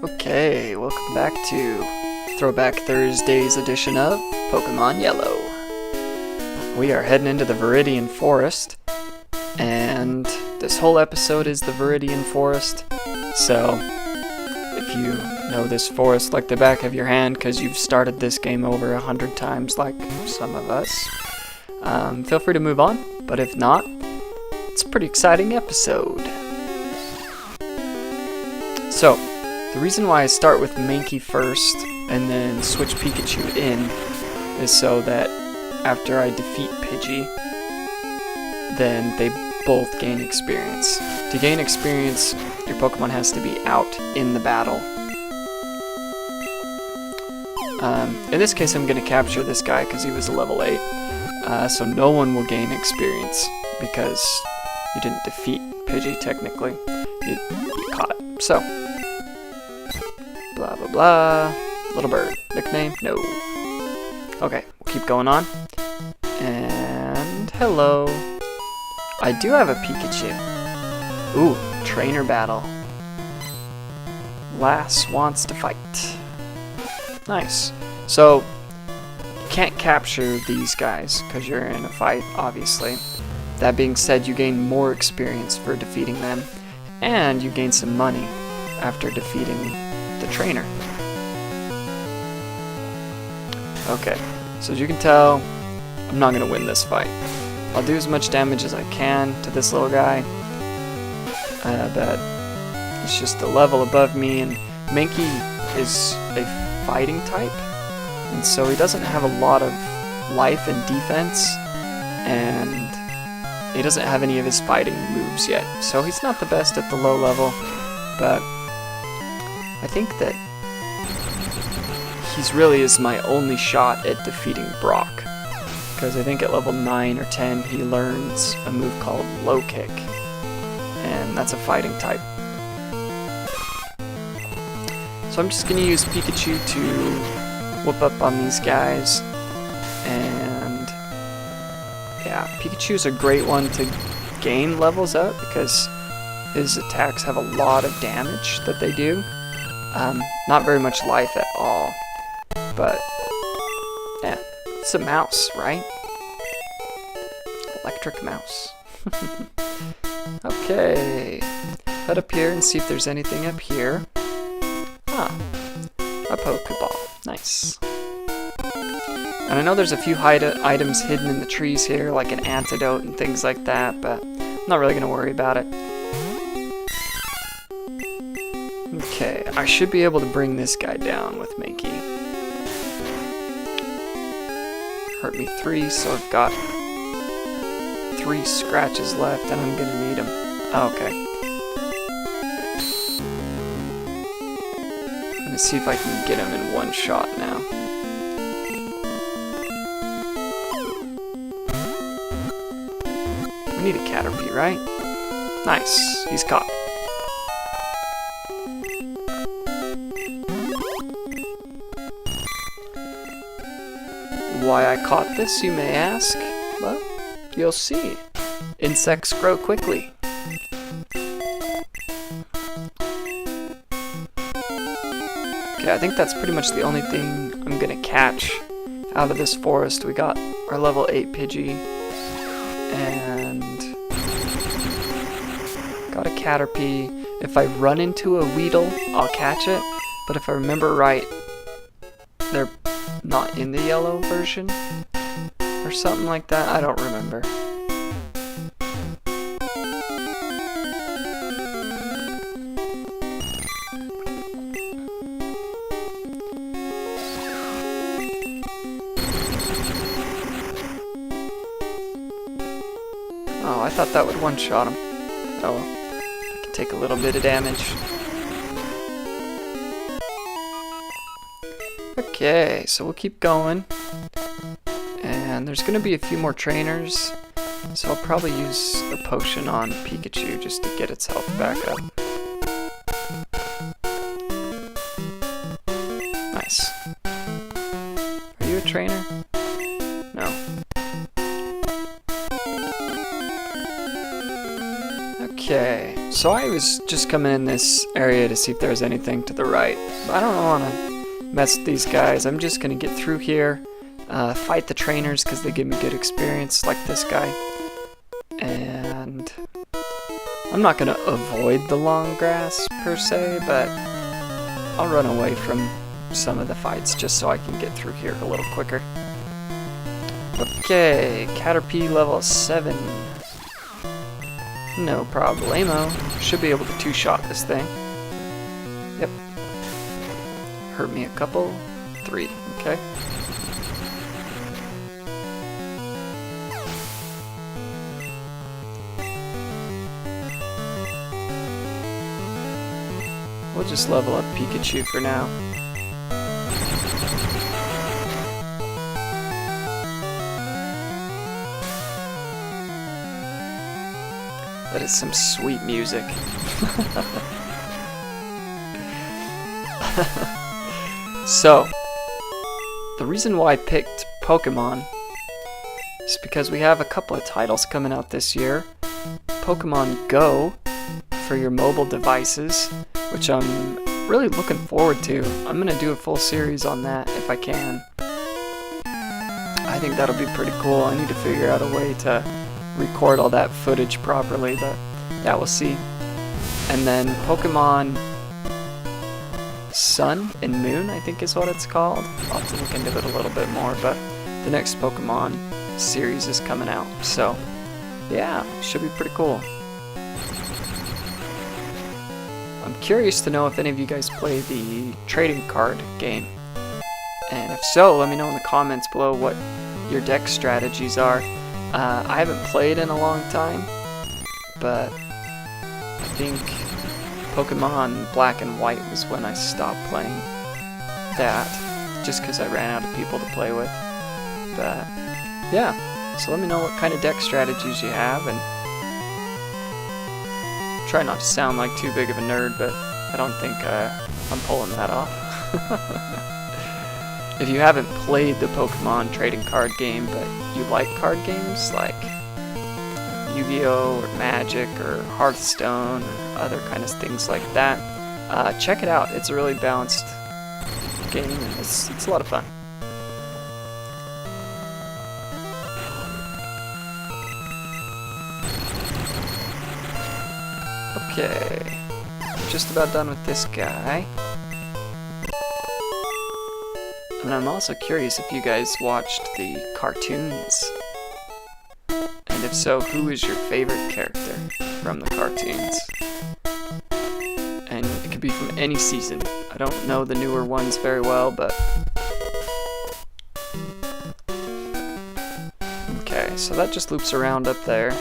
Okay, welcome back to Throwback Thursday's edition of Pokemon Yellow. We are heading into the Veridian Forest, and this whole episode is the Veridian Forest, so if you know this forest like the back of your hand because you've started this game over 100 times like some of us, feel free to move on, but if not, it's a pretty exciting episode. So, the reason why I start with Mankey first and then switch Pikachu in is so that after I defeat Pidgey, then they both gain experience. To gain experience, your Pokemon has to be out in the battle. In this case, I'm going to capture this guy because he was a level 8. So no one will gain experience because you didn't defeat Pidgey technically. You caught it. So, blah blah blah. Little bird. Nickname? No. Okay, we'll keep going on. And hello. I do have a Pikachu. Ooh, trainer battle. Lass wants to fight. Nice. So, you can't capture these guys because you're in a fight, obviously. That being said, you gain more experience for defeating them, and you gain some money after defeating the trainer. Okay, so as you can tell, I'm not going to win this fight. I'll do as much damage as I can to this little guy, but he's just a level above me, and Mankey is a fighting type, and so he doesn't have a lot of life and defense, and he doesn't have any of his fighting moves yet, so he's not the best at the low level, but I think that he's really is my only shot at defeating Brock, because I think at level 9 or 10 he learns a move called Low Kick, and that's a fighting type. So I'm just going to use Pikachu to whoop up on these guys, and yeah, Pikachu's a great one to gain levels up because his attacks have a lot of damage that they do. Not very much life at all, but yeah, it's a mouse, right? Electric mouse. Okay, head up here and see if there's anything up here. Ah, a Pokeball. Nice. And I know there's a few items hidden in the trees here, like an antidote and things like that, but I'm not really going to worry about it. Okay, I should be able to bring this guy down with Mankey. Hurt me 3, so I've got 3 scratches left, and I'm going to need them. Okay. I'm going to see if I can get him in one shot now. We need a Caterpie, right? Nice, he's caught. Why I caught this, you may ask? Well, you'll see. Insects grow quickly. Okay, I think that's pretty much the only thing I'm gonna catch out of this forest. We got our level 8 Pidgey, and got a Caterpie. If I run into a Weedle, I'll catch it, but if I remember right, they're not in the yellow version or something like that. I don't remember. Oh, I thought that would one-shot him. Oh well, I can take a little bit of damage. Okay, so we'll keep going, and there's going to be a few more trainers, so I'll probably use a potion on Pikachu just to get its health back up. Nice. Are you a trainer? No. Okay, so So I was just coming in this area to see if there's anything to the right. But I don't want to mess with these guys. I'm just going to get through here, fight the trainers because they give me good experience, like this guy. And I'm not going to avoid the long grass per se, but I'll run away from some of the fights just so I can get through here a little quicker. Okay, Caterpie level 7. No problemo. Should be able to two-shot this thing. Yep. Hurt me a couple. 3. Okay. We'll just level up Pikachu for now. That is some sweet music. So, the reason why I picked Pokemon is because we have a couple of titles coming out this year. Pokemon Go for your mobile devices, which I'm really looking forward to. I'm going to do a full series on that if I can. I think that'll be pretty cool. I need to figure out a way to record all that footage properly, but yeah, we'll see. And then Pokemon Sun and Moon, I think is what it's called. I'll have to look into it a little bit more, but the next Pokemon series is coming out, so yeah, should be pretty cool. I'm curious to know if any of you guys play the trading card game, and if so, let me know in the comments below what your deck strategies are. I haven't played in a long time, but I think Pokemon Black and White was when I stopped playing that, just because I ran out of people to play with. But yeah, so let me know what kind of deck strategies you have, and try not to sound like too big of a nerd, but I don't think I'm pulling that off. If you haven't played the Pokemon trading card game, but you like card games like Yu-Gi-Oh! Or Magic or Hearthstone or other kind of things like that, check it out. It's a really balanced game, and it's a lot of fun. Okay, just about done with this guy. And I'm also curious if you guys watched the cartoons. And if so, who is your favorite character from the cartoons? And it could be from any season. I don't know the newer ones very well, but... Okay, so that just loops around up there.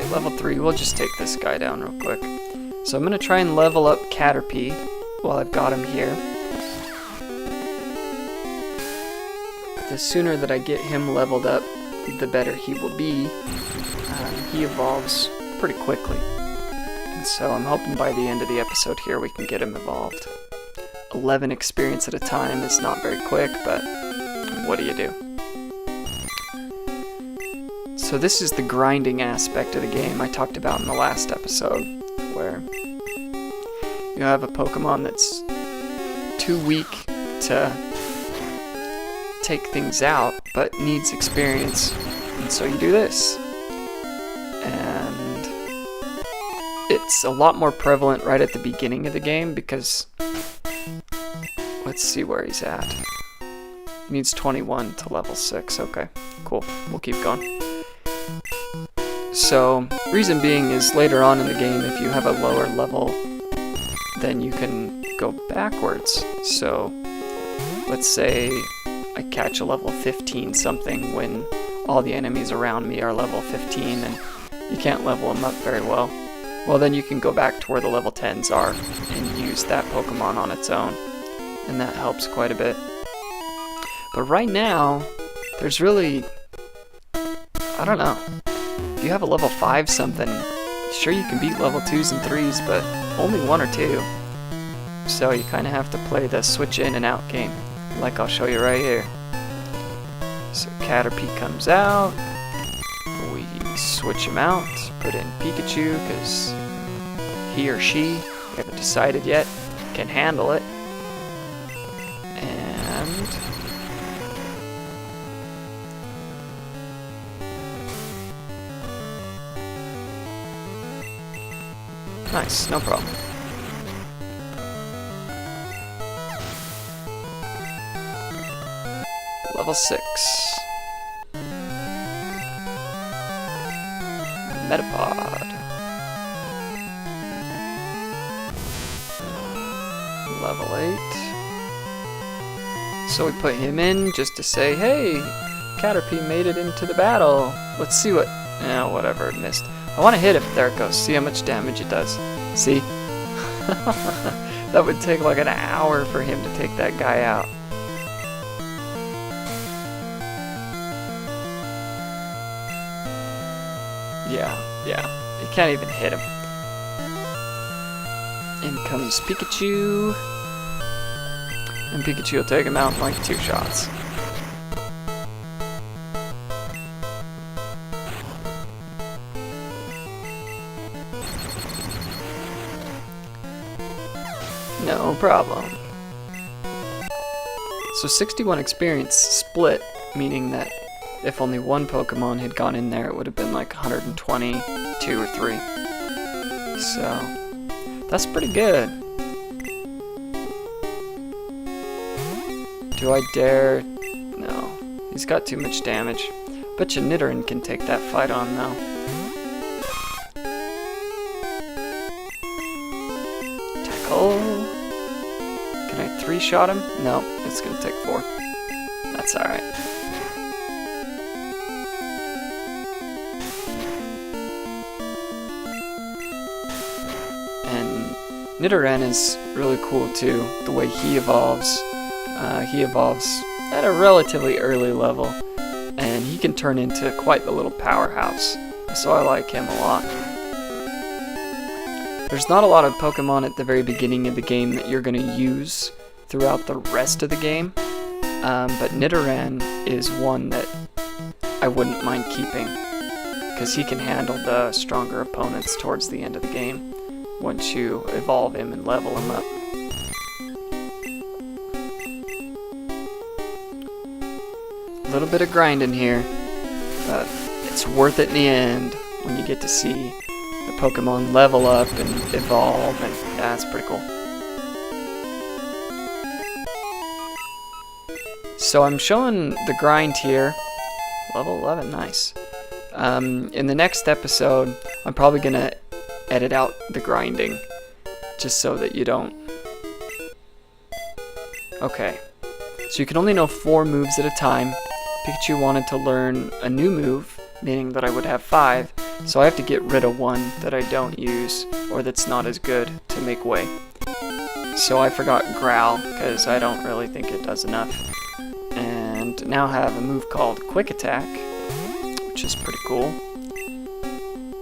Level 3, we'll just take this guy down real quick. So I'm going to try and level up Caterpie while I've got him here. The sooner that I get him leveled up, the better he will be. He evolves pretty quickly. And so I'm hoping by the end of the episode here we can get him evolved. 11 experience at a time is not very quick, but what do you do? So this is the grinding aspect of the game I talked about in the last episode, where you have a Pokemon that's too weak to take things out, but needs experience, and so you do this. And it's a lot more prevalent right at the beginning of the game, because let's see where he's at. He needs 21 to level 6. Okay, cool. We'll keep going. So, reason being is later on in the game, if you have a lower level, then you can go backwards. So, let's say I catch a level 15 something when all the enemies around me are level 15 and you can't level them up very well. Well, then you can go back to where the level 10s are and use that Pokemon on its own. And that helps quite a bit. But right now, there's really... I don't know. If you have a level 5 something, sure you can beat level 2s and 3s, but only 1 or 2. So you kind of have to play the switch in and out game, like I'll show you right here. So Caterpie comes out. We switch him out. Put in Pikachu because he or she, we haven't decided yet, can handle it. And nice, no problem. Level 6. Metapod. Level 8. So we put him in just to say, hey, Caterpie made it into the battle. Let's see what... whatever, it missed. I want to hit him. There it goes. See how much damage it does. See? That would take like an hour for him to take that guy out. Yeah. You can't even hit him. In comes Pikachu. And Pikachu will take him out in like 2 shots. No problem. So 61 experience split, meaning that if only one Pokemon had gone in there, it would have been like 122 or 3. So that's pretty good. Do I dare? No. He's got too much damage. Bet you Nidoran can take that fight on though. Tackle. Can I 3-shot him? No, it's gonna take 4. That's alright. And Nidoran is really cool too, the way he evolves. He evolves at a relatively early level, and he can turn into quite the little powerhouse, so I like him a lot. There's not a lot of Pokemon at the very beginning of the game that you're going to use throughout the rest of the game, but Nidoran is one that I wouldn't mind keeping, because he can handle the stronger opponents towards the end of the game, once you evolve him and level him up. A little bit of grinding here, but it's worth it in the end when you get to see the Pokemon level up and evolve, and yeah, it's pretty cool. So I'm showing the grind here. Level 11, nice. In the next episode, I'm probably gonna edit out the grinding, just so that you don't... Okay, so you can only know 4 moves at a time. Pikachu wanted to learn a new move, meaning that I would have 5, so I have to get rid of 1 that I don't use, or that's not as good to make way. So I forgot Growl, because I don't really think it does enough. And now have a move called Quick Attack, which is pretty cool.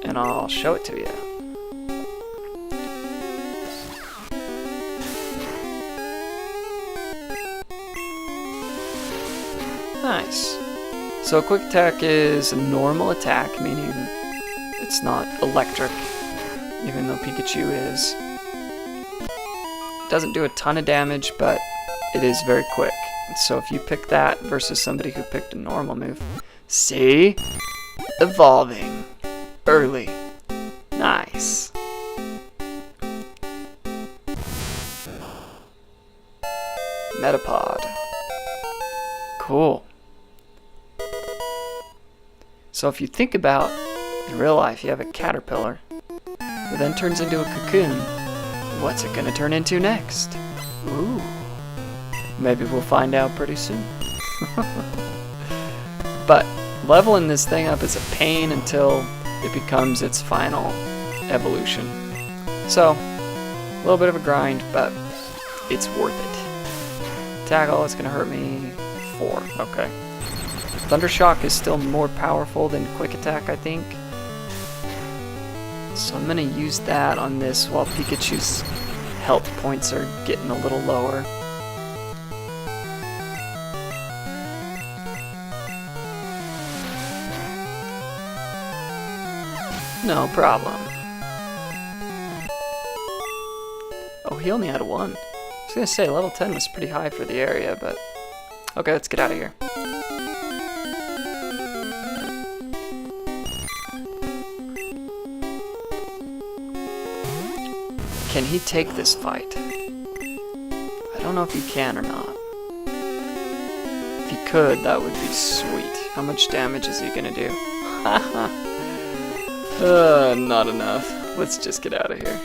And I'll show it to you. Nice. So Quick Attack is a normal attack, meaning it's not electric, even though Pikachu is. It doesn't do a ton of damage, but it is very quick. And so if you pick that versus somebody who picked a normal move, see? Evolving. Early. Nice. Metapod. Cool. So if you think about, in real life, you have a caterpillar that then turns into a cocoon. What's it going to turn into next? Ooh. Maybe we'll find out pretty soon. But leveling this thing up is a pain until it becomes its final evolution. So, a little bit of a grind, but it's worth it. Tackle, it's going to hurt me 4. Okay. Thundershock is still more powerful than Quick Attack, I think. So I'm going to use that on this while Pikachu's health points are getting a little lower. No problem. Oh, he only had 1. I was gonna say level 10 was pretty high for the area, but okay, let's get out of here. Can he take this fight? I don't know if he can or not. If he could, that would be sweet. How much damage is he gonna do? Not enough. Let's just get out of here.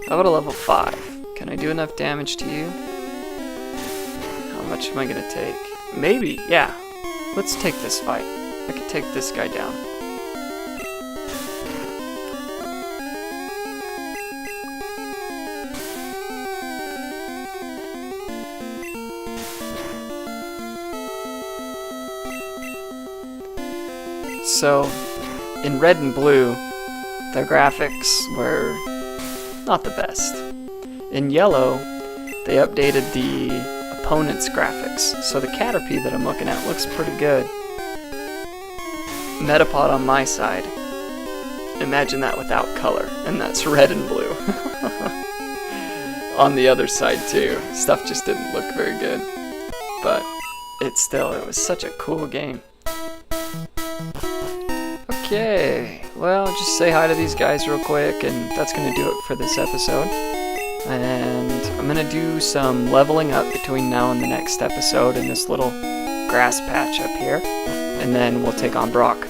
How about a level 5? Can I do enough damage to you? How much am I gonna take? Maybe, yeah. Let's take this fight. I can take this guy down. So, in red and blue, the graphics were not the best. In yellow, they updated the opponent's graphics. So the Caterpie that I'm looking at looks pretty good. Metapod on my side. Imagine that without color, and that's red and blue. On the other side too. Stuff just didn't look very good. But it was such a cool game. Okay, well, just say hi to these guys real quick, and that's going to do it for this episode. And I'm going to do some leveling up between now and the next episode in this little grass patch up here, and then we'll take on Brock.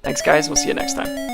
Thanks, guys. We'll see you next time.